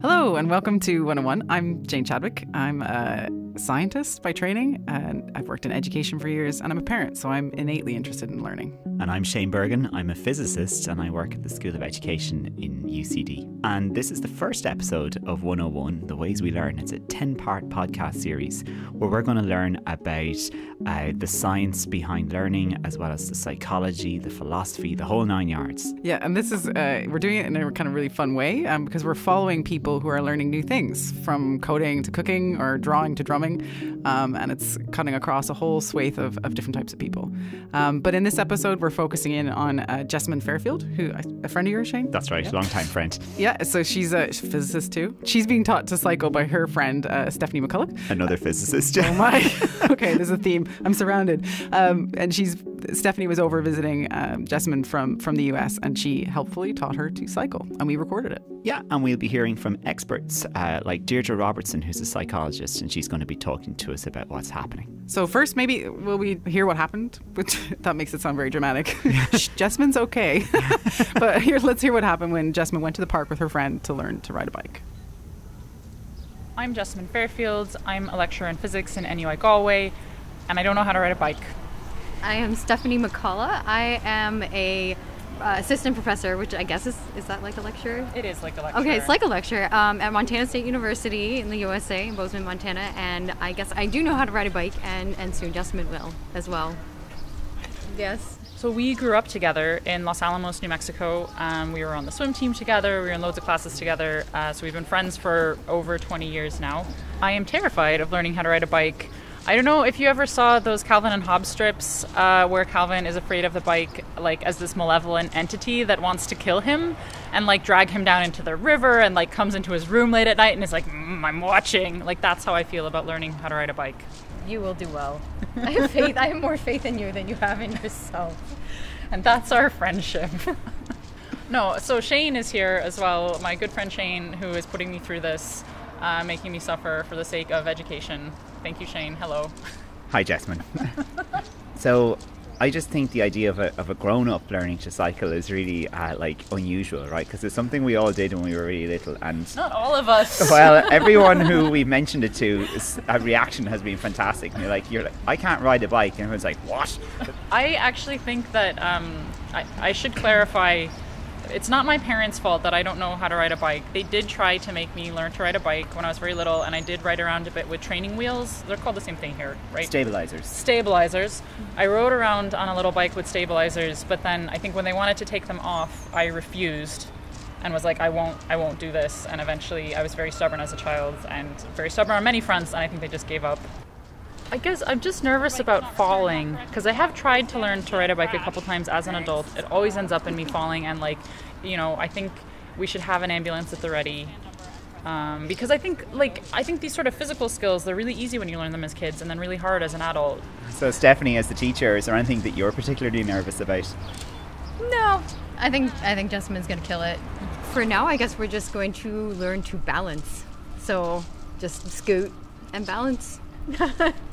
Hello and welcome to 101. I'm Jane Chadwick. I'm a scientist by training and I've worked in education for years, and I'm a parent, so I'm innately interested in learning. And I'm Shane Bergen. I'm a physicist and I work at the School of Education in UCD. And this is the first episode of 101, The Ways We Learn. It's a 10-part podcast series where we're going to learn about the science behind learning, as well as the psychology, the philosophy, the whole 9 yards. Yeah, and this is, we're doing it in a kind of really fun way because we're following people who are learning new things, from coding to cooking or drawing to drumming. And it's cutting across a whole swathe of different types of people. But in this episode, we're focusing in on Jessamyn Fairfield, who a friend of yours, Shane? That's right, long-time friend. Yeah, so she's a physicist too. She's being taught to cycle by her friend, Stephanie McCalla. Another physicist. Oh my. Okay, there's a theme. I'm surrounded. And Stephanie was over visiting Jessamyn from the US, and she helpfully taught her to cycle, and we recorded it. Yeah, and we'll be hearing from experts like Deirdre Robertson, who's a psychologist, and she's going to be talking to us about what's happening. So first, maybe will we hear what happened? Which that makes it sound very dramatic. Jessamyn's okay. But let's hear what happened when Jessamyn went to the park with her friend to learn to ride a bike. I'm Jessamyn Fairfield. I'm a lecturer in physics in NUI Galway, and I don't know how to ride a bike. I am Stephanie McCalla. I am a assistant professor, which I guess is that like a lecturer? It is like a lecturer. Okay, it's like a lecturer at Montana State University in the USA, in Bozeman, Montana, and I guess I do know how to ride a bike, and soon Jessamyn will as well. Yes. So we grew up together in Los Alamos, New Mexico. We were on the swim team together. We were in loads of classes together. So we've been friends for over 20 years now. I am terrified of learning how to ride a bike. I don't know if you ever saw those Calvin and Hobbes strips where Calvin is afraid of the bike like as this malevolent entity that wants to kill him and like drag him down into the river and like comes into his room late at night and is like, I'm watching. Like that's how I feel about learning how to ride a bike. You will do well. I have faith. I have more faith in you than you have in yourself. And that's our friendship. No, so Shane is here as well, my good friend Shane, who is putting me through this, making me suffer for the sake of education. Thank you, Shane. Hello. Hi, Jessamyn. So I just think the idea of a grown-up learning to cycle is really unusual, right? Because it's something we all did when we were really little, and not all of us. Well, everyone who we've mentioned it to, a reaction has been fantastic. And you're like, I can't ride a bike, and everyone's like, what? I actually think that I should clarify. It's not my parents' fault that I don't know how to ride a bike. They did try to make me learn to ride a bike when I was very little, and I did ride around a bit with training wheels. They're called the same thing here, right? Stabilizers. I rode around on a little bike with stabilizers, but then I think when they wanted to take them off, I refused and was like, I won't do this. And eventually I was very stubborn as a child and very stubborn on many fronts, and I think they just gave up. I guess I'm just nervous about falling because I have tried to learn to ride a bike a couple times as an adult. It always ends up in me falling, and I think we should have an ambulance at the ready because I think these sort of physical skills, they're really easy when you learn them as kids and then really hard as an adult. So Stephanie, as the teacher, is there anything that you're particularly nervous about? No, I think Jessamyn's going to kill it. For now, I guess we're just going to learn to balance. So just scoot and balance.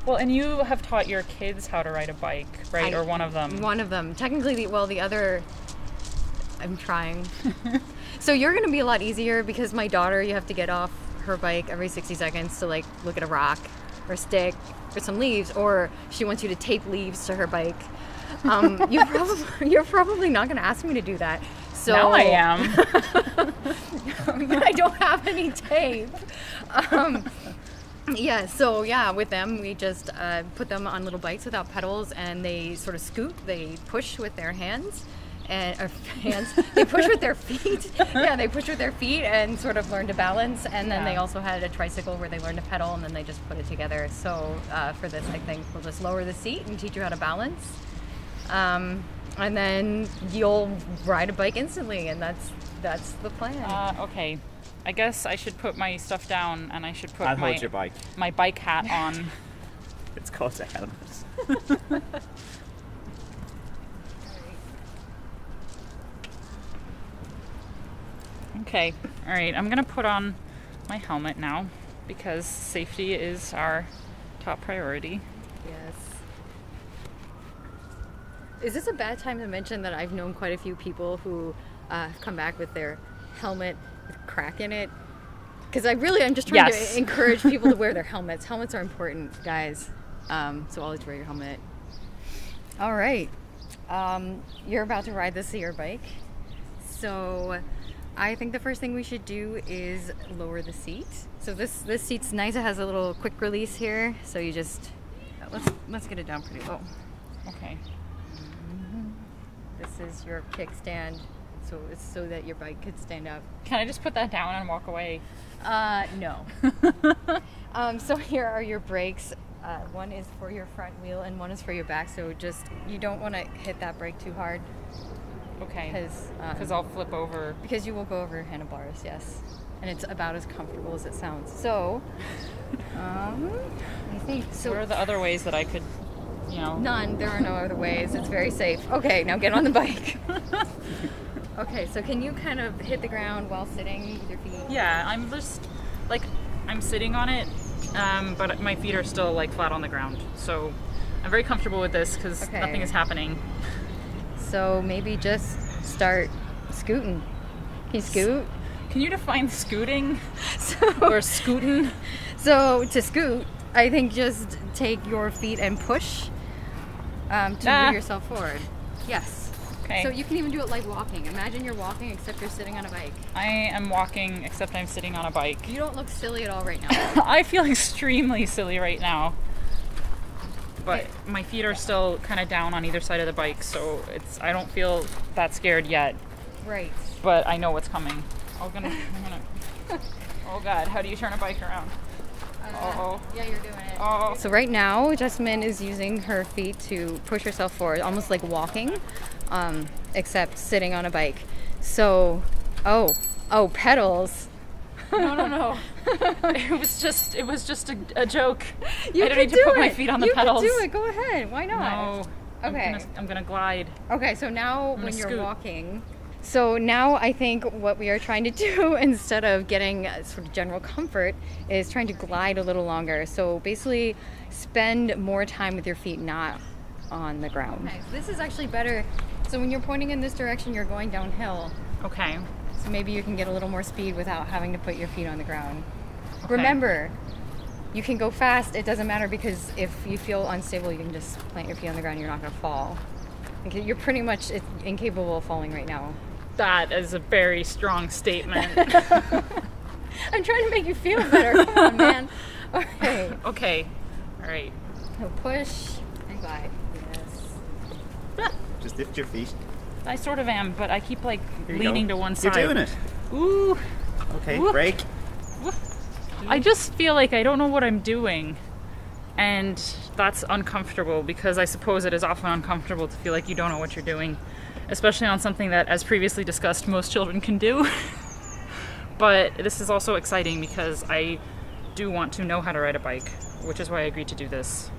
Well, and you have taught your kids how to ride a bike, right? Or one of them. One of them. Technically, the other, I'm trying. So you're going to be a lot easier because my daughter, you have to get off her bike every 60 seconds to look at a rock or a stick or some leaves, or she wants you to tape leaves to her bike. You're probably not going to ask me to do that. So now I am. I don't have any tape. With them, we just put them on little bikes without pedals, and they sort of scoot. They push with their hands, They push with their feet. Yeah, they push with their feet and sort of learn to balance. And then they also had a tricycle where they learned to pedal, and then they just put it together. So for this, I think we'll just lower the seat and teach you how to balance. And then you'll ride a bike instantly, and that's the plan. Okay. I guess I should put my stuff down, and I should put hold your bike. My bike hat on. It's called a helmet. Okay. All right. I'm going to put on my helmet now because safety is our top priority. Yes. Is this a bad time to mention that I've known quite a few people who come back with their helmet with a crack in it? because I'm just trying to encourage people to wear their helmets. Helmets are important, guys. So always wear your helmet. All right. You're about to ride the Seer bike. So I think the first thing we should do is lower the seat. So this seat's nice. It has a little quick release here. So you just, let's get it down pretty low. Okay. This is your kickstand. So it's so that your bike could stand up. Can I just put that down and walk away? No. So here are your brakes. One is for your front wheel and one is for your back. So just, you don't want to hit that brake too hard. Okay. Because I'll flip over. Because you will go over handlebars, yes. And it's about as comfortable as it sounds. So, I think so. What are the other ways that I could, None. There are no other ways. It's very safe. Okay, now get on the bike. Okay, so can you kind of hit the ground while sitting with your feet? Yeah, I'm just, I'm sitting on it, but my feet are still, flat on the ground. So I'm very comfortable with this because nothing is happening. So maybe just start scooting. Can you scoot? Can you define scooting or scooting? So to scoot, I think just take your feet and push to move yourself forward. Yes. Okay. So you can even do it like walking. Imagine you're walking except you're sitting on a bike. I am walking except I'm sitting on a bike. You don't look silly at all right now. I feel extremely silly right now. But my feet are still kind of down on either side of the bike, so I don't feel that scared yet. Right. But I know what's coming. I'm gonna oh God, how do you turn a bike around? Yeah, you're doing it. Oh. So right now, Jessamyn is using her feet to push herself forward, almost like walking, except sitting on a bike. So, pedals. No. It was just a joke. You I don't need to put my feet on the pedals. You can do it. Go ahead. Why not? No. Okay. I'm gonna glide. Okay, so now when you're scoot. walking. So now I think what we are trying to do instead of getting sort of general comfort is trying to glide a little longer. So basically spend more time with your feet not on the ground. Okay, so this is actually better. So when you're pointing in this direction, you're going downhill. Okay. So maybe you can get a little more speed without having to put your feet on the ground. Okay. Remember, you can go fast. It doesn't matter because if you feel unstable, you can just plant your feet on the ground. You're not going to fall. You're pretty much incapable of falling right now. That is a very strong statement. I'm trying to make you feel better. Come on, man. Okay. Okay. All right. So push and glide. Yes. Just lift your feet. I sort of am, but I keep leaning to one side. You're doing it. Ooh. Okay, Whoop. break. Whoop. I just feel like I don't know what I'm doing. And that's uncomfortable because I suppose it is often uncomfortable to feel like you don't know what you're doing, especially on something that, as previously discussed, most children can do. But this is also exciting because I do want to know how to ride a bike, which is why I agreed to do this,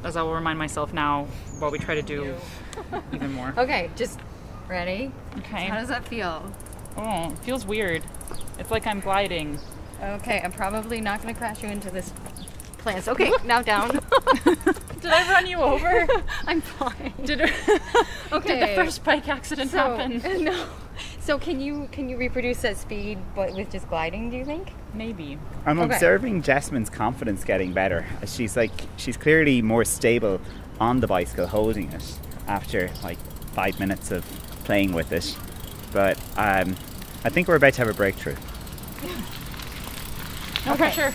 as I will remind myself now while we try to do even more. Okay, just ready? Okay. How does that feel? Oh, it feels weird. It's like I'm gliding. Okay, I'm probably not going to crash you into this plant. Okay, now down. Did I run you over? I'm fine. Did the first bike accident happen? No. So can you reproduce that speed but with just gliding, do you think? Maybe. I'm observing Jessamyn's confidence getting better. She's clearly more stable on the bicycle holding it after 5 minutes of playing with it. But I think we're about to have a breakthrough. No pressure.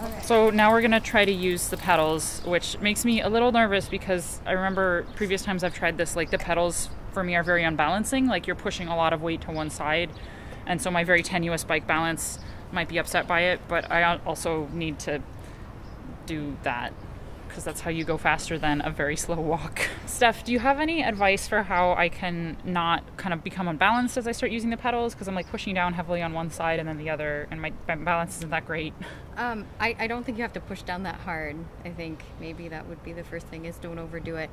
Okay. So now we're going to try to use the pedals, which makes me a little nervous because I remember previous times I've tried this, the pedals for me are very unbalancing. You're pushing a lot of weight to one side. And so my very tenuous bike balance might be upset by it, but I also need to do that because that's how you go faster than a very slow walk. Steph, do you have any advice for how I can not kind of become unbalanced as I start using the pedals? Because I'm pushing down heavily on one side and then the other, and my balance isn't that great. I don't think you have to push down that hard. I think maybe that would be the first thing, is don't overdo it.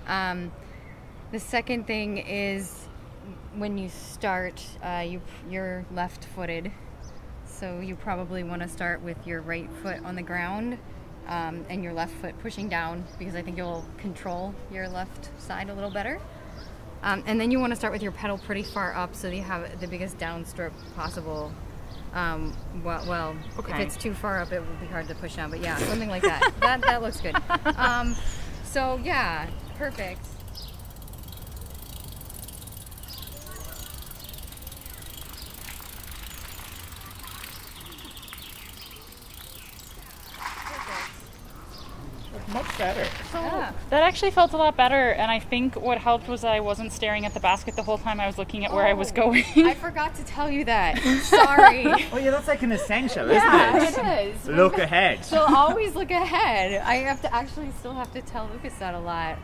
The second thing is when you start, you're left-footed, so you probably want to start with your right foot on the ground and your left foot pushing down, because I think you'll control your left side a little better. And then you want to start with your pedal pretty far up so that you have the biggest downstroke possible. Well, Okay. if it's too far up, it will be hard to push down. But yeah, something like that. That looks good. So yeah, perfect. Much better. Yeah. That actually felt a lot better, and I think what helped was that I wasn't staring at the basket the whole time. I was looking at where I was going. I forgot to tell you that. Sorry. Oh yeah, that's like an essential, Yeah, isn't it? it is. Look ahead. So always look ahead. I have to still have to tell Lucas that a lot.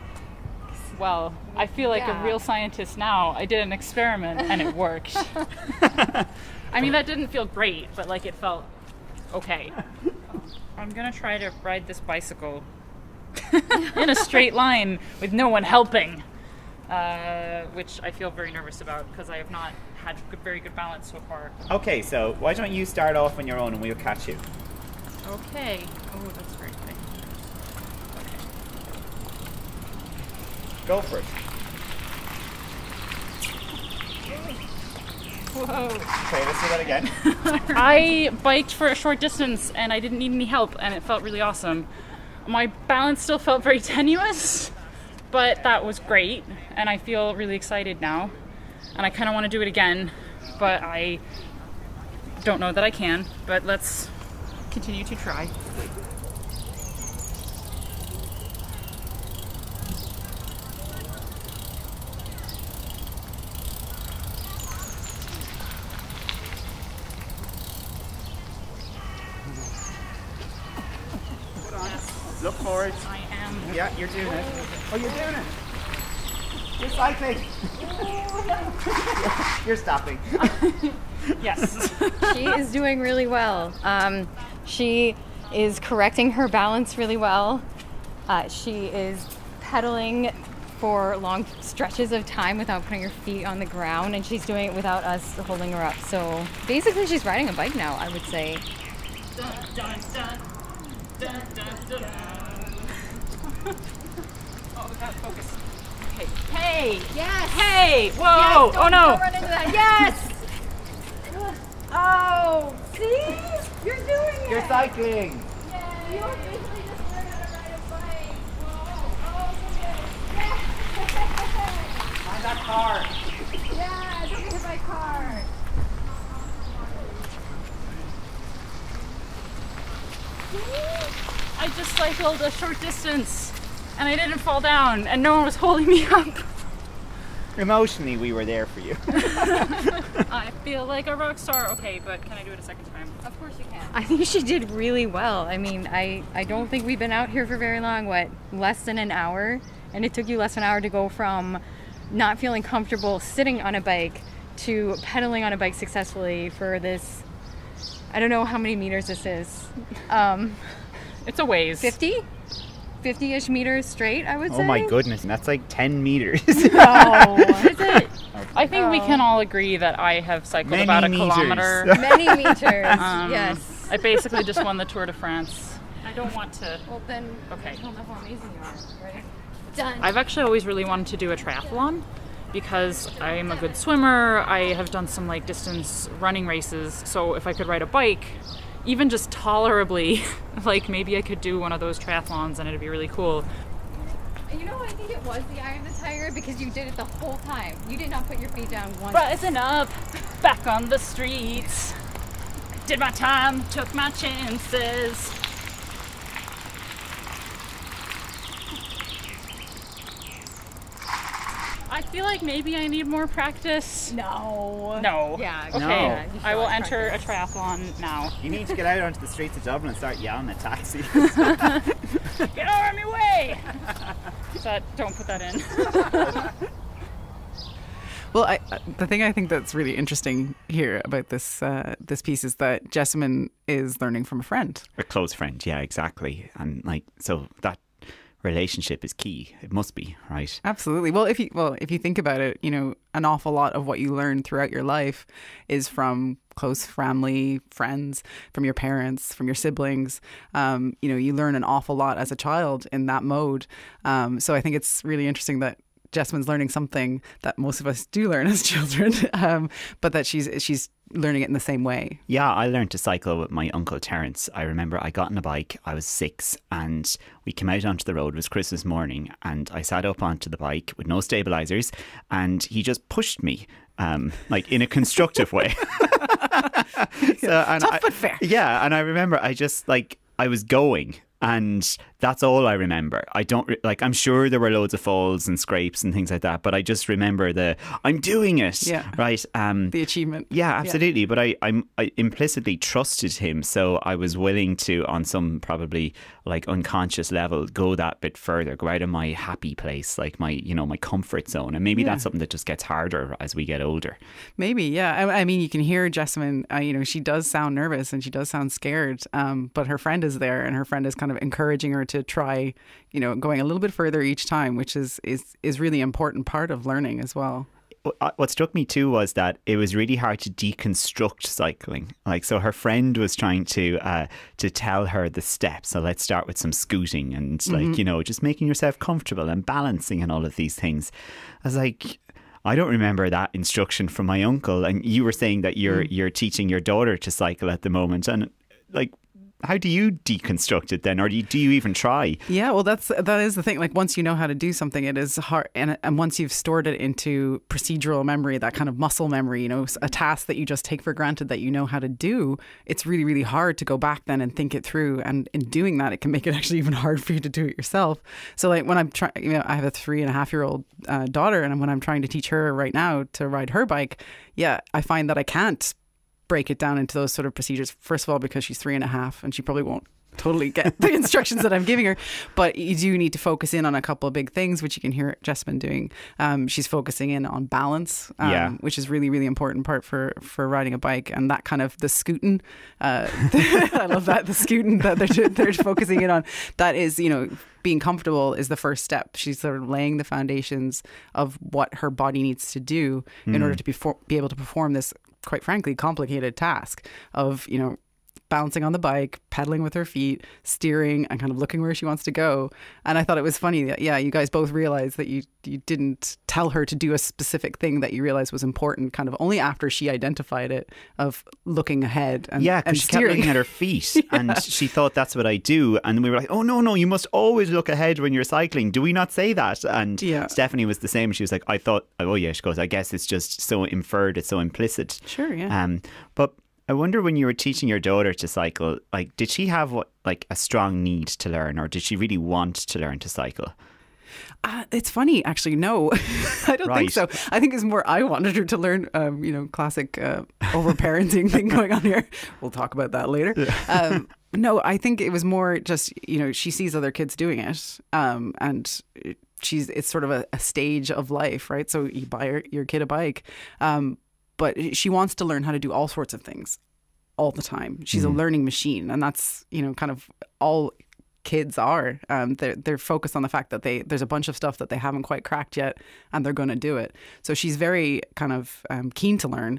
Well, I feel like Yeah. a real scientist now. I did an experiment and it worked. I mean, that didn't feel great, but like it felt okay. I'm gonna try to ride this bicycle in a straight line with no one helping, which I feel very nervous about because I have not had very good balance so far. Okay, so why don't you start off on your own and we'll catch you. Okay. Oh, that's very funny. Go for it. Whoa. Okay, let's do that again. I biked for a short distance and I didn't need any help and it felt really awesome. My balance still felt very tenuous, but that was great and I feel really excited now. And I kind of want to do it again, but I don't know that I can. But let's continue to try. Look forward. I am. Yeah, you're doing it. Oh, you're doing it. You're cycling. You're stopping. Yes. She is doing really well. She is correcting her balance really well. She is pedaling for long stretches of time without putting her feet on the ground, and she's doing it without us holding her up. So basically, she's riding a bike now, I would say. Dun, dun, dun. Dun, dun, dun. Oh, we gotta focus. Okay. Hey! Yes! Hey! Whoa! Yes, Oh no! Don't run into that. Yes! Oh, see? You're doing it! You're cycling. You basically just learned how to ride a bike. Whoa. Oh, so good. Yeah! Find that car. Yeah, don't get hit by a car. I just cycled a short distance and I didn't fall down and no one was holding me up. Emotionally, we were there for you. I feel like a rock star. Okay, but can I do it a second time? Of course you can. I think she did really well. I mean, I don't think we've been out here for very long. What, less than an hour? And it took you less than an hour to go from not feeling comfortable sitting on a bike to pedaling on a bike successfully for this, I don't know how many meters this is. It's a ways. 50-ish meters straight, I would say. Oh my goodness, and that's like 10 meters. No, is it? I think we can all agree that I have cycled Many about a meters. kilometer. Many meters, yes. I basically just won the Tour de France. I don't want to. Well, then, Okay. I don't know how amazing you are, right? Done. I've actually always really wanted to do a triathlon because I'm a good swimmer. I have done some like distance running races. So if I could ride a bike, even just tolerably, like maybe I could do one of those triathlons and it'd be really cool. You know, I think it was the eye of the tiger because you did it the whole time. You did not put your feet down once. Rising up, back on the streets. Did my time, took my chances. I feel like maybe I need more practice. No. No. Yeah. Okay. No. Yeah, you should I will always enter practice. a triathlon now. You need to get out onto the streets of Dublin and start yelling at taxis. Get out of my way! Don't put that in. Well, the thing I think that's really interesting here about this this piece is that Jessamyn is learning from a friend. A close friend, yeah, exactly. And like, so that relationship is key. It must be, right? Absolutely. Well, if you think about it, you know, an awful lot of what you learn throughout your life is from close family, friends, from your parents, from your siblings. You know, you learn an awful lot as a child in that mode. So I think it's really interesting that Jessamyn's learning something that most of us do learn as children, but that she's learning it in the same way. Yeah, I learned to cycle with my uncle Terence. I remember I got on a bike, I was 6, and we came out onto the road. It was Christmas morning, and I sat up onto the bike with no stabilizers, and he just pushed me, like in a constructive way. Tough but fair. Yeah, and I remember I was going. And that's all I remember. I don't I'm sure there were loads of falls and scrapes and things like that, but I just remember I'm doing it. Yeah. Right. The achievement. Yeah, absolutely. Yeah. But I implicitly trusted him, so I was willing to, on some probably like unconscious level, go that bit further, go out of my happy place, like my comfort zone. And maybe that's something that just gets harder as we get older. Maybe, yeah. I mean, you can hear Jessamyn. She does sound nervous and she does sound scared. But her friend is there, and her friend is kind of encouraging her to try, going a little bit further each time, which is really important part of learning as well. What struck me too was that it was really hard to deconstruct cycling. So her friend was trying to tell her the steps. So let's start with some scooting and just making yourself comfortable and balancing and all of these things. I was like, I don't remember that instruction from my uncle. And you were saying that you're teaching your daughter to cycle at the moment, and how do you deconstruct it then, or do you even try? Yeah, well, that is the thing. Like, once you know how to do something, it is hard, and once you've stored it into procedural memory, that kind of muscle memory, a task that you just take for granted that you know how to do, it's really, really hard to go back then and think it through. And in doing that, it can make it actually even hard for you to do it yourself. So, like, when I'm trying, I have a 3.5-year-old daughter, and when I'm trying to teach her right now to ride her bike, I find that I can't break it down into those sort of procedures. First of all, because she's 3.5 and she probably won't totally get the instructions that I'm giving her, but you do need to focus in on a couple of big things, which you can hear Jessamyn doing. She's focusing in on balance, which is really, really important part for riding a bike, and that kind of the scooting. I love that, the scooting that they're focusing in on. That is, being comfortable is the first step. She's sort of laying the foundations of what her body needs to do in order to be able to perform this, quite frankly, complicated task of, balancing on the bike, pedaling with her feet, steering, and kind of looking where she wants to go. And I thought it was funny that, you guys both realized that you didn't tell her to do a specific thing that you realized was important, kind of only after she identified it, of looking ahead and because she kept looking at her feet and she thought that's what I do. And we were like, oh, no, you must always look ahead when you're cycling. Do we not say that? And Stephanie was the same. She was like, I thought, she goes, I guess it's just so inferred, it's so implicit. Sure, yeah. But I wonder, when you were teaching your daughter to cycle, did she have a strong need to learn, or did she really want to learn to cycle? It's funny, actually. No, I don't think so. I think it's more I wanted her to learn, classic overparenting thing going on here. We'll talk about that later. No, I think it was more just, she sees other kids doing it, and it's sort of a stage of life, right? So you buy your kid a bike, but she wants to learn how to do all sorts of things all the time. She's a learning machine, and that's, kind of all kids are. They're focused on the fact that there's a bunch of stuff that they haven't quite cracked yet, and they're going to do it. So she's very kind of keen to learn.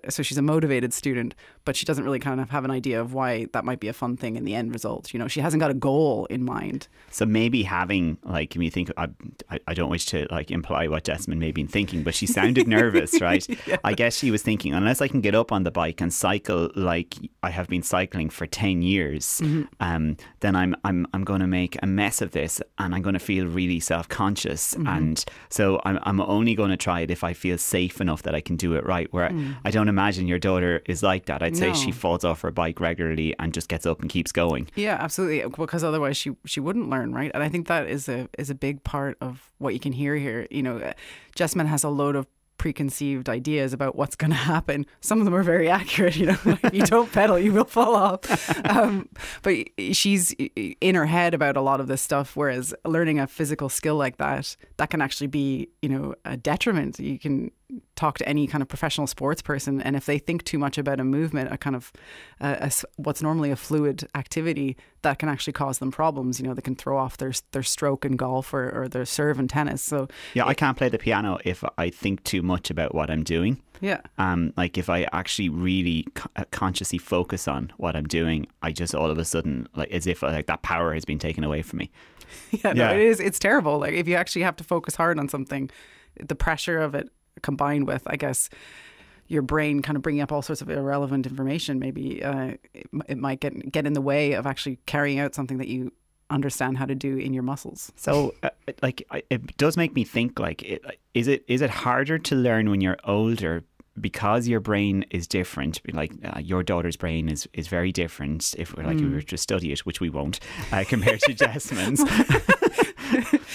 So she's a motivated student, but she doesn't really kind of have an idea of why that might be a fun thing in the end result. She hasn't got a goal in mind. So maybe having, when you think, I don't wish to imply what Jessamyn may have been thinking, but she sounded nervous, right? Yeah. I guess she was thinking, unless I can get up on the bike and cycle like I have been cycling for 10 years, then I'm going to make a mess of this, and I'm going to feel really self-conscious. And so I'm only going to try it if I feel safe enough that I can do it right. Where I don't imagine your daughter is like that. I'd say she falls off her bike regularly and just gets up and keeps going. Yeah, absolutely. Because otherwise she wouldn't learn, right? And I think that is a big part of what you can hear here. Jessamyn has a load of preconceived ideas about what's going to happen. Some of them are very accurate. If you don't pedal, you will fall off. But she's in her head about a lot of this stuff, whereas learning a physical skill like that can actually be, a detriment. You can talk to any kind of professional sports person, and if they think too much about a movement, a kind of what's normally a fluid activity, that can actually cause them problems. They can throw off their stroke in golf or their serve in tennis. So I can't play the piano if I think too much about what I'm doing. Yeah. If I actually really consciously focus on what I'm doing, I just all of a sudden, as if that power has been taken away from me. No, it is. It's terrible. Like if you actually have to focus hard on something, the pressure of it combined with, I guess, your brain kind of bringing up all sorts of irrelevant information, maybe it might get in the way of actually carrying out something that you understand how to do in your muscles. So it does make me think, like, is it harder to learn when you're older because your brain is different? Like your daughter's brain is very different if we were to study it, which we won't, compared to Jessamyn's.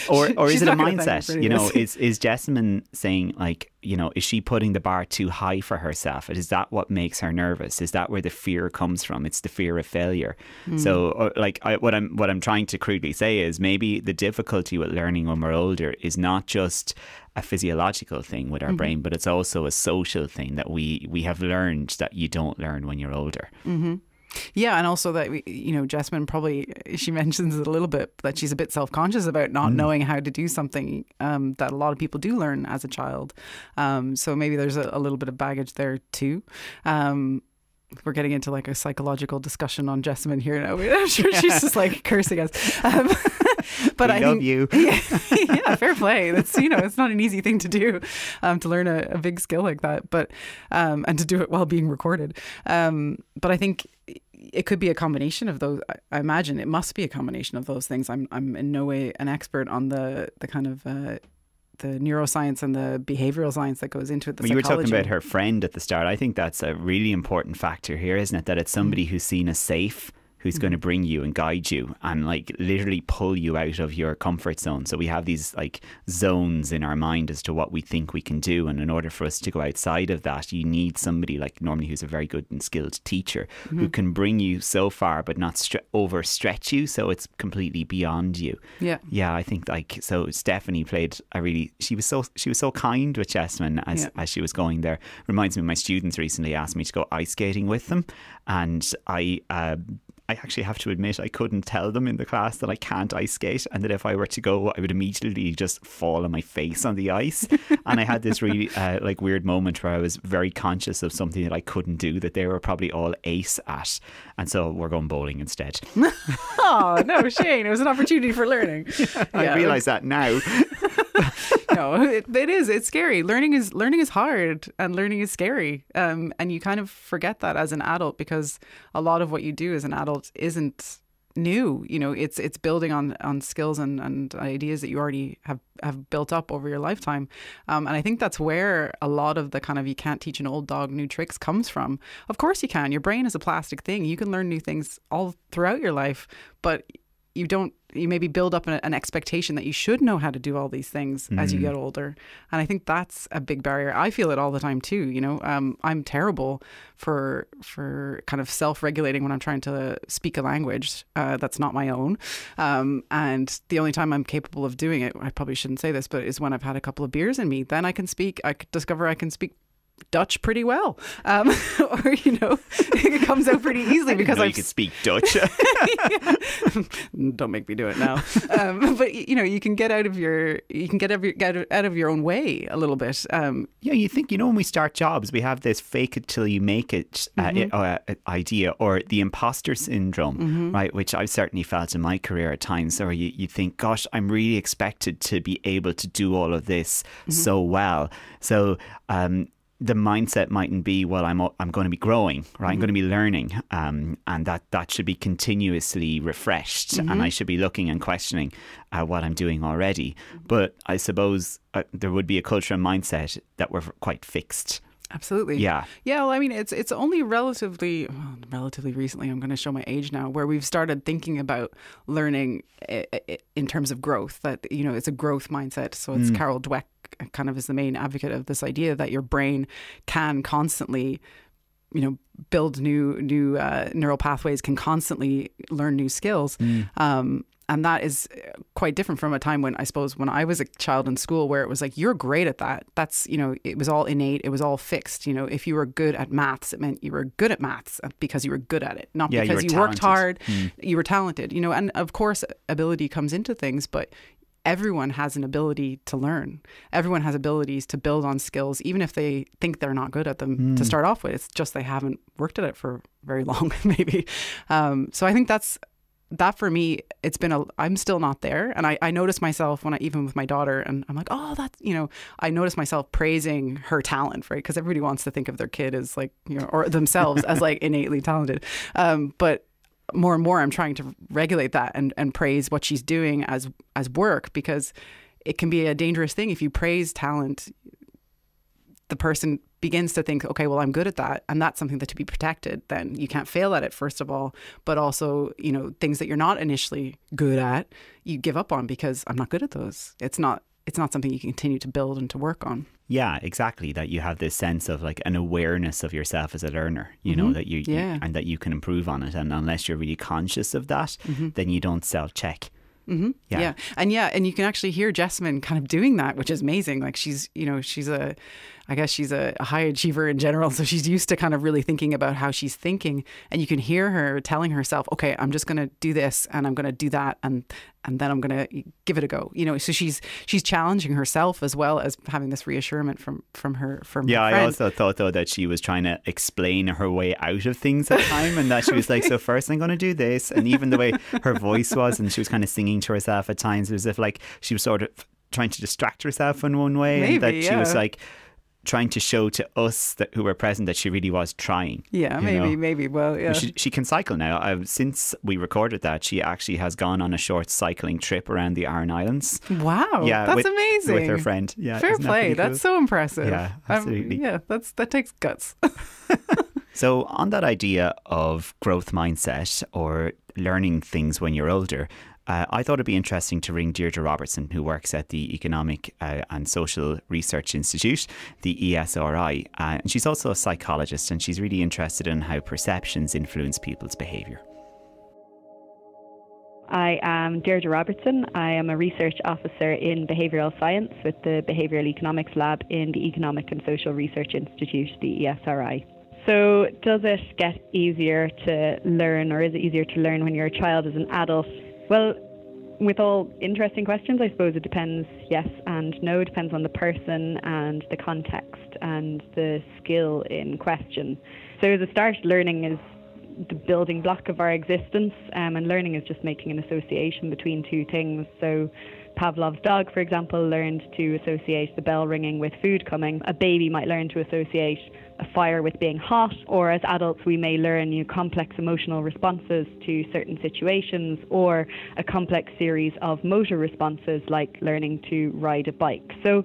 or is it a mindset? You know, is Jessamyn saying, like, you know, is she putting the bar too high for herself? Is that what makes her nervous? Is that where the fear comes from? It's the fear of failure. So what I'm trying to crudely say is maybe the difficulty with learning when we're older is not just a physiological thing with our brain, but it's also a social thing that we have learned that you don't learn when you're older. Yeah, and also that, Jessamyn probably, she mentions it a little bit, that she's a bit self-conscious about not knowing how to do something that a lot of people do learn as a child. So maybe there's a little bit of baggage there too. We're getting into like a psychological discussion on Jessamyn here now. I'm sure she's just like cursing us. But I love you. Yeah, fair play. That's, it's not an easy thing to do, to learn a big skill like that, but and to do it while being recorded. But I think it could be a combination of those. I imagine it must be a combination of those things. I'm in no way an expert on the kind of the neuroscience and the behavioral science that goes into it. You were talking about her friend at the start. I think that's a really important factor here, isn't it? That it's somebody who's seen as safe, who's going to bring you and guide you and like literally pull you out of your comfort zone. So we have these like zones in our mind as to what we think we can do, and in order for us to go outside of that, you need somebody like normally who's a very good and skilled teacher who can bring you so far but not overstretch you so it's completely beyond you. Yeah, I think like, so Stephanie played she was so kind with Jessamyn as she was going there. Reminds me of my students recently asked me to go ice skating with them, and I actually have to admit I couldn't tell them in the class that I can't ice skate, and that if I were to go I would immediately just fall on my face on the ice. And I had this really like weird moment where I was very conscious of something that I couldn't do that they were probably all ace at, and so we're going bowling instead. Oh no, Shane, it was an opportunity for learning. I realise that now. No, it is. It's scary. Learning is hard, and learning is scary. And you kind of forget that as an adult, because a lot of what you do as an adult isn't new. It's building on skills and ideas that you already have built up over your lifetime. And I think that's where a lot of the kind of, you can't teach an old dog new tricks comes from. Of course you can. Your brain is a plastic thing. You can learn new things all throughout your life, but you maybe build up an expectation that you should know how to do all these things as you get older. And I think that's a big barrier. I feel it all the time too. I'm terrible for kind of self-regulating when I'm trying to speak a language that's not my own. And the only time I'm capable of doing it, I probably shouldn't say this, but is when I've had a couple of beers in me. Then I discover I can speak Dutch pretty well, or it comes out pretty easily because I could speak Dutch. Don't make me do it now. But you can get out of your own way a little bit. You think when we start jobs, we have this fake it till you make it idea, or the imposter syndrome, right? Which I've certainly felt in my career at times. Or you think, gosh, I'm really expected to be able to do all of this so well. So the mindset mightn't be, well, I'm going to be growing, right? I'm going to be learning, and that should be continuously refreshed, and I should be looking and questioning what I'm doing already. But I suppose there would be a culture and mindset that were quite fixed. Absolutely. Yeah. Well, I mean, it's only relatively recently, I'm going to show my age now, where we've started thinking about learning in terms of growth, that, it's a growth mindset. So it's Carol Dweck kind of is the main advocate of this idea that your brain can constantly, build new neural pathways, can constantly learn new skills. And that is quite different from a time when I was a child in school, where it was like, you're great at that. That's, it was all innate. It was all fixed. If you were good at maths, it meant you were good at maths because you were good at it, not because you worked hard. You were talented, and of course ability comes into things, but everyone has an ability to learn. Everyone has abilities to build on skills, even if they think they're not good at them to start off with. It's just they haven't worked at it for very long, maybe. So I think that's that for me, I'm still not there. And I notice myself even with my daughter, and I'm like, oh, that's, I notice myself praising her talent, right? Because everybody wants to think of their kid as like, or themselves as like innately talented. But more and more, I'm trying to regulate that and praise what she's doing as work, because it can be a dangerous thing. If you praise talent, the person begins to think, okay, well, I'm good at that, and that's something that to be protected. Then you can't fail at it, first of all, but also, things that you're not initially good at, you give up on because I'm not good at those. It's not something you can continue to build and to work on. Yeah, exactly. That you have this sense of like an awareness of yourself as a learner, that you and that you can improve on it. And unless you're really conscious of that, then you don't self-check. Mm-hmm. Yeah. And you can actually hear Jessamyn kind of doing that, which is amazing. Like she's a high achiever in general. So she's used to kind of really thinking about how she's thinking, and you can hear her telling herself, okay, I'm just going to do this and I'm going to do that. And then I'm going to give it a go. So she's challenging herself as well as having this reassurance from her friend. I also thought though that she was trying to explain her way out of things at the time, and that she was like, so first I'm going to do this. And even the way her voice was, and she was kind of singing to herself at times, as if like she was sort of trying to distract herself in one way. Maybe, and that she was like trying to show to us who were present that she really was trying. Yeah, maybe. Well, yeah. She can cycle now. Since we recorded that, she actually has gone on a short cycling trip around the Aran Islands. Wow, yeah, that's amazing. With her friend. Yeah, fair play. Cool? That's so impressive. Yeah, absolutely. That takes guts. So on that idea of growth mindset or learning things when you're older, I thought it'd be interesting to ring Deirdre Robertson, who works at the Economic and Social Research Institute, the ESRI. And she's also a psychologist, and she's really interested in how perceptions influence people's behaviour. I am Deirdre Robertson. I am a research officer in behavioural science with the Behavioural Economics Lab in the Economic and Social Research Institute, the ESRI. So does it get easier to learn, or is it easier to learn when you're a child as an adult? Well, with all interesting questions, I suppose it depends, yes and no. It depends on the person and the context and the skill in question. So as a start, learning is the building block of our existence, and learning is just making an association between two things. So Pavlov's dog, for example, learned to associate the bell ringing with food coming. A baby might learn to associate a fire with being hot, or as adults we may learn new complex emotional responses to certain situations, or a complex series of motor responses like learning to ride a bike. So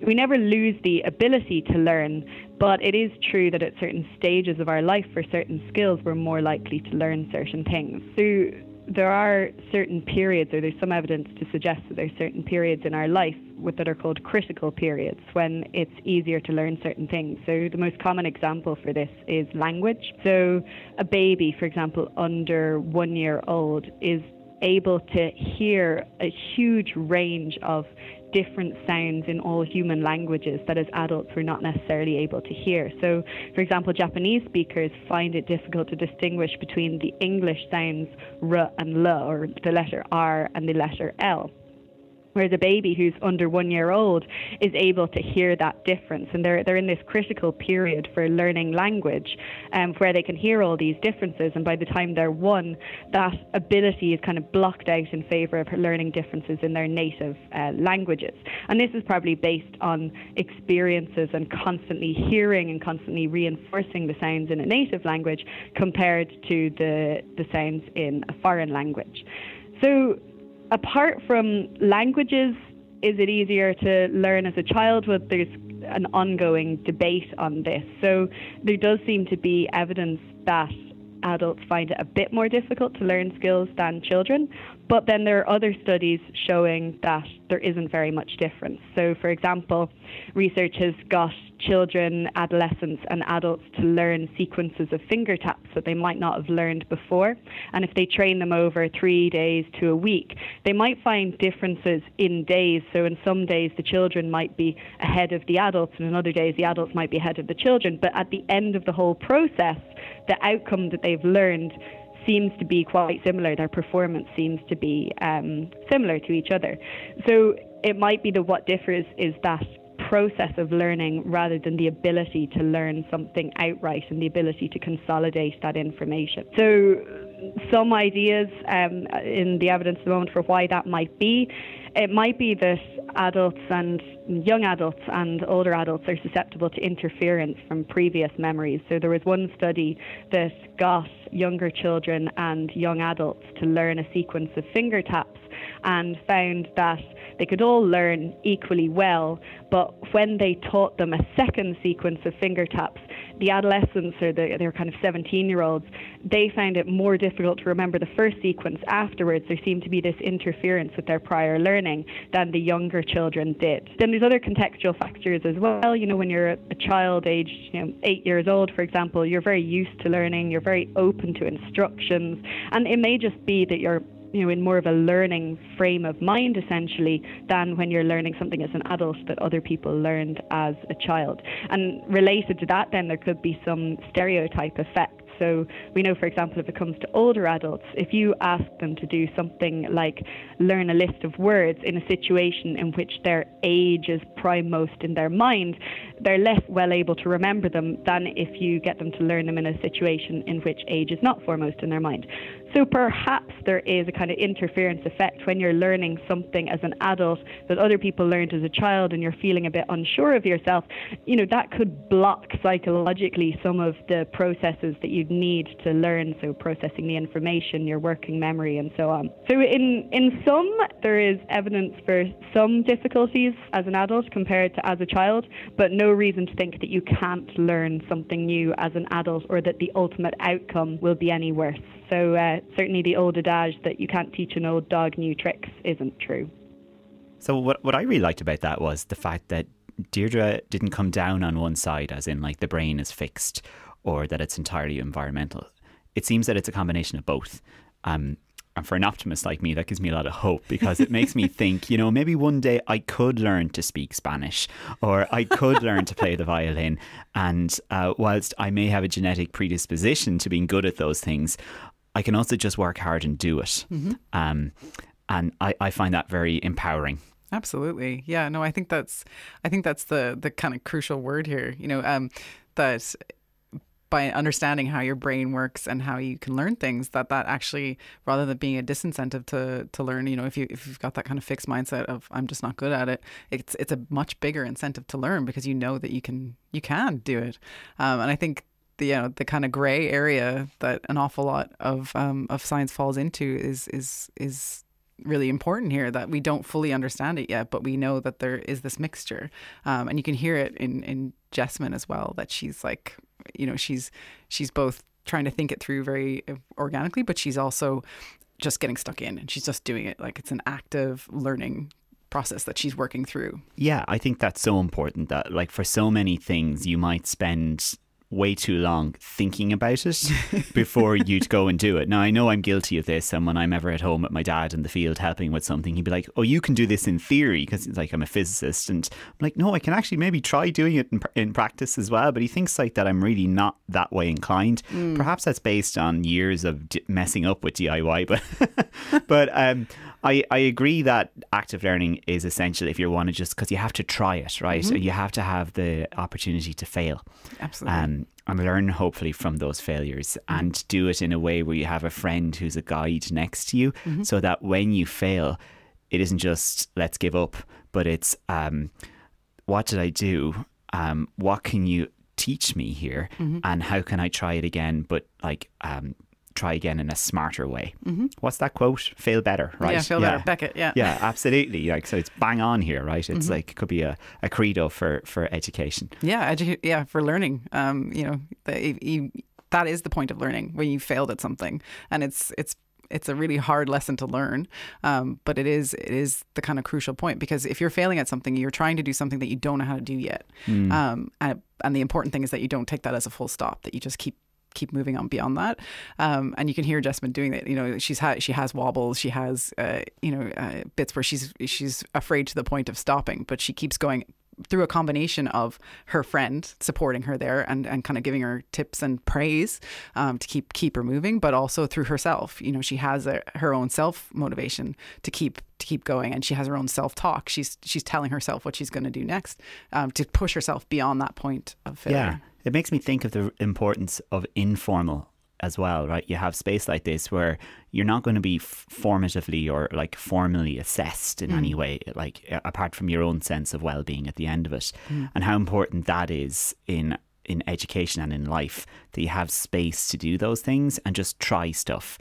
we never lose the ability to learn, but it is true that at certain stages of our life for certain skills we're more likely to learn certain things. So there are certain periods, or there's some evidence to suggest that there's certain periods in our life that are called critical periods, when it's easier to learn certain things. So the most common example for this is language. So a baby, for example, under 1 year old is able to hear a huge range of different sounds in all human languages that as adults we're not necessarily able to hear. So, for example, Japanese speakers find it difficult to distinguish between the English sounds R and L, or the letter R and the letter L. Whereas a baby who's under 1 year old is able to hear that difference, and they're in this critical period for learning language, where they can hear all these differences, and by the time they're one, that ability is kind of blocked out in favour of learning differences in their native languages. And this is probably based on experiences and constantly hearing and constantly reinforcing the sounds in a native language compared to the sounds in a foreign language. So apart from languages, is it easier to learn as a child? Well, there's an ongoing debate on this. So there does seem to be evidence that adults find it a bit more difficult to learn skills than children. But then there are other studies showing that there isn't very much difference. So, for example, research has got children, adolescents and adults to learn sequences of finger taps that they might not have learned before. And if they train them over 3 days to a week, they might find differences in days. So in some days the children might be ahead of the adults, and in other days the adults might be ahead of the children. But at the end of the whole process, the outcome that they've learned seems to be quite similar. Their performance seems to be similar to each other. So it might be that what differs is that process of learning rather than the ability to learn something outright and the ability to consolidate that information. So some ideas in the evidence at the moment for why that might be. It might be that young adults and older adults are susceptible to interference from previous memories. So there was one study that got younger children and young adults to learn a sequence of finger taps and found that they could all learn equally well, but when they taught them a second sequence of finger taps, the adolescents, or they're kind of 17-year-olds, they found it more difficult to remember the first sequence afterwards. There seemed to be this interference with their prior learning than the younger children did. Then there's other contextual factors as well. You know, when you're a child aged 8 years old, for example, you're very used to learning, you're very open to instructions, and it may just be that you're in more of a learning frame of mind, essentially, than when you're learning something as an adult that other people learned as a child. And related to that, then, there could be some stereotype effects. So we know, for example, if it comes to older adults, if you ask them to do something like learn a list of words in a situation in which their age is primemost in their mind, they're less well able to remember them than if you get them to learn them in a situation in which age is not foremost in their mind. So perhaps there is a kind of interference effect when you're learning something as an adult that other people learned as a child and you're feeling a bit unsure of yourself. That could block psychologically some of the processes that you'd need to learn, so processing the information, your working memory, and so on. So in sum, there is evidence for some difficulties as an adult compared to as a child, but no reason to think that you can't learn something new as an adult or that the ultimate outcome will be any worse. So certainly the old adage that you can't teach an old dog new tricks isn't true. So what I really liked about that was the fact that Deirdre didn't come down on one side, as in like the brain is fixed or that it's entirely environmental. It seems that it's a combination of both. And for an optimist like me, that gives me a lot of hope, because it makes me think, maybe one day I could learn to speak Spanish, or I could learn to play the violin. And whilst I may have a genetic predisposition to being good at those things, I can also just work hard and do it. Mm-hmm. And I find that very empowering. Absolutely. Yeah, no, I think that's the kind of crucial word here, that by understanding how your brain works and how you can learn things, that actually, rather than being a disincentive to learn, if you've got that kind of fixed mindset of I'm just not good at it, it's a much bigger incentive to learn, because you know that you can do it. And I think the kind of gray area that an awful lot of science falls into is really important here, that we don't fully understand it yet, but we know that there is this mixture, and you can hear it in Jessamyn as well, that she's like, she's both trying to think it through very organically, but she's also just getting stuck in, and she's just doing it like it's an active learning process that she's working through. Yeah, I think that's so important, that like for so many things you might spend way too long thinking about it before you'd go and do it. Now, I know I'm guilty of this, and when I'm ever at home at my dad in the field helping with something, he'd be like, oh, you can do this in theory, because it's like I'm a physicist, and I'm like, no, I can actually maybe try doing it in practice as well. But he thinks like that I'm really not that way inclined. Perhaps that's based on years of messing up with DIY, but I agree that active learning is essential if you want to, just because you have to try it, right? Mm-hmm. You have to have the opportunity to fail. Absolutely. And learn hopefully from those failures, and do it in a way where you have a friend who's a guide next to you, so that when you fail, it isn't just let's give up, but it's what did I do? What can you teach me here? And how can I try it again, but like try again in a smarter way. What's that quote? Fail better, right? Yeah, fail better. Beckett, yeah. Yeah, absolutely. Like, so it's bang on here, right? It's like, it could be a credo for education. Yeah, for learning. That is the point of learning, when you failed at something. And it's a really hard lesson to learn, but it is the kind of crucial point, because if you're failing at something, you're trying to do something that you don't know how to do yet. And the important thing is that you don't take that as a full stop, that you just keep moving on beyond that. And you can hear Jessamyn doing that. She has wobbles, she has bits where she's afraid to the point of stopping, but she keeps going through a combination of her friend supporting her there and kind of giving her tips and praise to keep her moving, but also through herself. She has her own self motivation to keep going, and she has her own self talk. She's telling herself what she's going to do next, to push herself beyond that point of failure. Yeah. It makes me think of the importance of informal as well, right? You have space like this where you're not going to be formatively or like formally assessed in any way, like apart from your own sense of well-being at the end of it, and how important that is in education and in life, that you have space to do those things and just try stuff.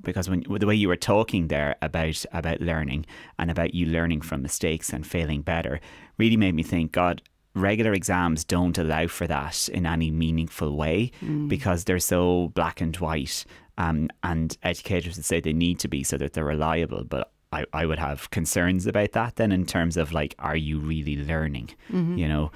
Because the way you were talking there about learning and about you learning from mistakes and failing better really made me think, God, regular exams don't allow for that in any meaningful way because they're so black and white. And educators would say they need to be so that they're reliable. But I would have concerns about that then in terms of like, are you really learning? You know?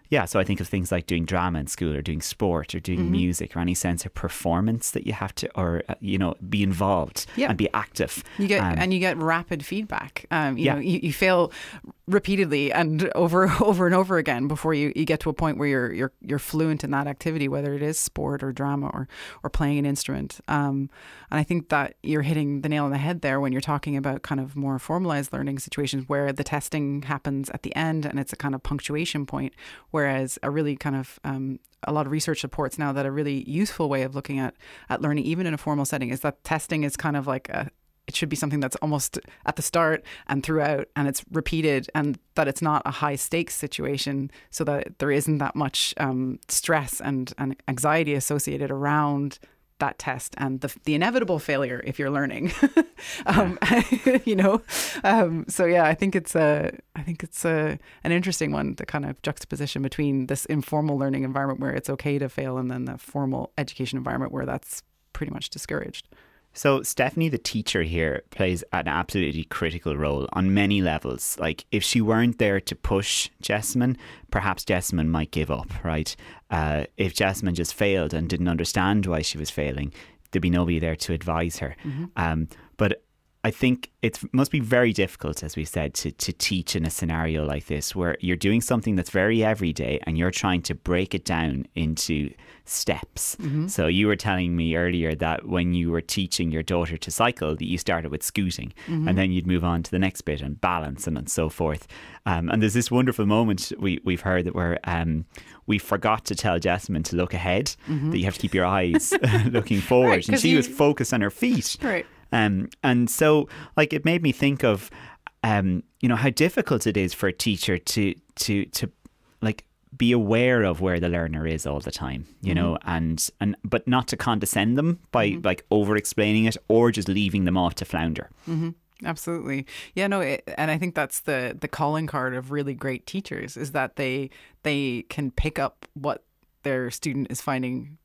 Yeah, so I think of things like doing drama in school or doing sport or doing music or any sense of performance that you have to, or, you know, be involved and be active. You get rapid feedback. You know, you fail repeatedly and over and over again before you get to a point where you're fluent in that activity, whether it is sport or drama or playing an instrument. And I think that you're hitting the nail on the head there when you're talking about kind of more formalized learning situations where the testing happens at the end and it's a kind of punctuation point. Whereas a really kind of a lot of research supports now that a really useful way of looking at learning, even in a formal setting, is that testing is kind of like it should be something that's almost at the start and throughout, and it's repeated, and that it's not a high stakes situation, so that there isn't that much stress and anxiety associated around that test and the inevitable failure if you're learning. You know, so yeah, I think it's an interesting one, the kind of juxtaposition between this informal learning environment where it's okay to fail and then the formal education environment where that's pretty much discouraged. So Stephanie, the teacher here, plays an absolutely critical role on many levels. Like if she weren't there to push Jessamyn, perhaps Jessamyn might give up, right? If Jessamyn just failed and didn't understand why she was failing, there'd be nobody there to advise her. But I think it must be very difficult, as we said, to teach in a scenario like this where you're doing something that's very everyday and you're trying to break it down into steps. So you were telling me earlier that when you were teaching your daughter to cycle, that you started with scooting and then you'd move on to the next bit and balance and so forth. And there's this wonderful moment we've heard that where we forgot to tell Jessamyn to look ahead, that you have to keep your eyes looking forward. Right, and she was focused on her feet. Right. And so like it made me think of you know, how difficult it is for a teacher to like be aware of where the learner is all the time, you know, and but not to condescend them by like over explaining it or just leaving them off to flounder. Absolutely. Yeah, no, and I think that's the calling card of really great teachers, is that they can pick up what their student is finding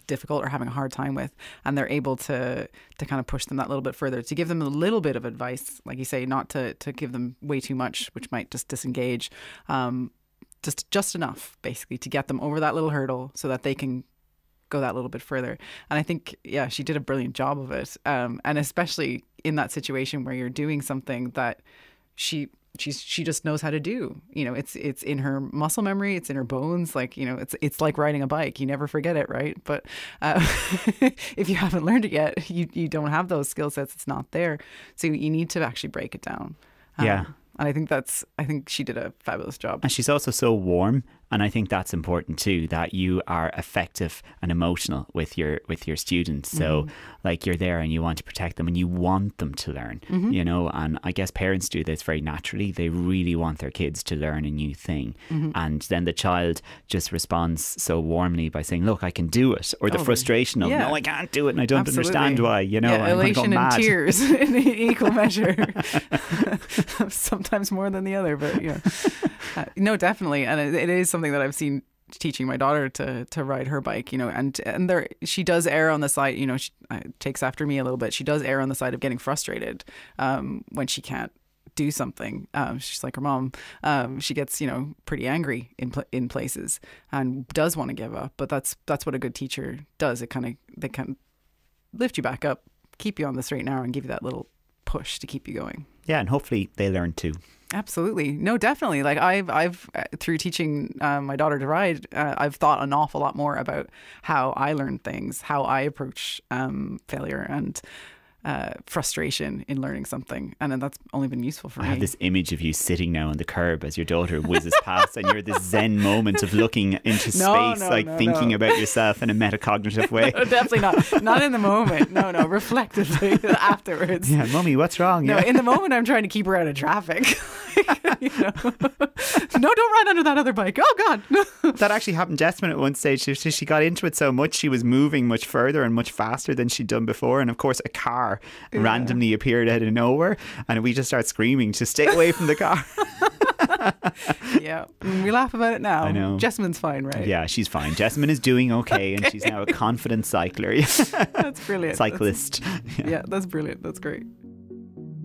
difficult or having a hard time with, and they're able to kind of push them that little bit further, to give them a little bit of advice, like you say, not to give them way too much, which might just disengage, just enough basically to get them over that little hurdle so that they can go that little bit further. And I think, yeah, she did a brilliant job of it, and especially in that situation where you're doing something that she just knows how to do. You know, it's in her muscle memory, it's in her bones. Like, you know, it's like riding a bike. You never forget it, right? But if you haven't learned it yet, you don't have those skill sets. It's not there. So you need to actually break it down. Yeah. And I think she did a fabulous job. And she's also so warm. And I think that's important too, that you are effective and emotional with your students. So like you're there and you want to protect them and you want them to learn, you know, and I guess parents do this very naturally. They really want their kids to learn a new thing. And then the child just responds so warmly by saying, look, I can do it. Or the frustration of, no, I can't do it and I don't understand why, you know. Yeah, elation and tears in equal measure. Sometimes more than the other, but yeah. No, definitely. And it is something that I've seen teaching my daughter to ride her bike, you know, and there she does err on the side, you know, she takes after me a little bit. She does err on the side of getting frustrated when she can't do something. She's like her mom. She gets, you know, pretty angry in places and does want to give up. But that's what a good teacher does. They kind of lift you back up, keep you on the straight and narrow, and give you that little push to keep you going. Yeah, and hopefully they learn too. Absolutely. No, definitely. Like I've through teaching my daughter to ride, I've thought an awful lot more about how I learn things, how I approach failure, and frustration in learning something. And then that's only been useful for me. I have this image of you sitting now on the curb as your daughter whizzes past, and you're this zen moment of looking into space, thinking about yourself in a metacognitive way. No, definitely not. Not in the moment. No, reflectively afterwards. Yeah, Mummy, what's wrong? No, in the moment I'm trying to keep her out of traffic. No, don't run under that other bike. Oh God. That actually happened to Jessamyn at one stage. She got into it so much, she was moving much further and much faster than she'd done before. And of course, a car randomly appeared out of nowhere, and we just start screaming to stay away from the car. Yeah, we laugh about it now. I know. Jessamyn's fine, right? Yeah, she's fine. Jessamyn is doing okay, and she's now a confident cycler. That's brilliant. Cyclist. Yeah, that's brilliant. That's great.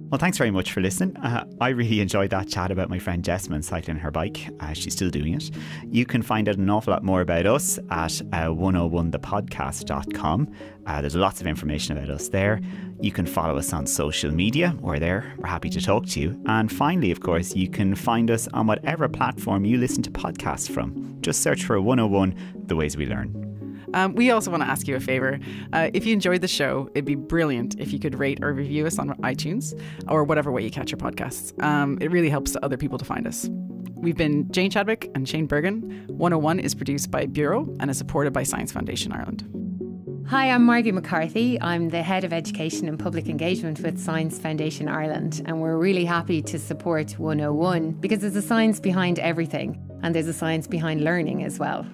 Well, thanks very much for listening. I really enjoyed that chat about my friend Jessamyn cycling her bike. She's still doing it. You can find out an awful lot more about us at 101thepodcast.com. There's lots of information about us there. You can follow us on social media. We're there. We're happy to talk to you. And finally, of course, you can find us on whatever platform you listen to podcasts from. Just search for 101 The Ways We Learn. We also want to ask you a favour. If you enjoyed the show, it'd be brilliant if you could rate or review us on iTunes or whatever way you catch your podcasts. It really helps other people to find us. We've been Jane Chadwick and Shane Bergen. 101 is produced by Bureau and is supported by Science Foundation Ireland. Hi, I'm Margie McCarthy. I'm the Head of Education and Public Engagement with Science Foundation Ireland, and we're really happy to support 101 because there's a science behind everything and there's a science behind learning as well.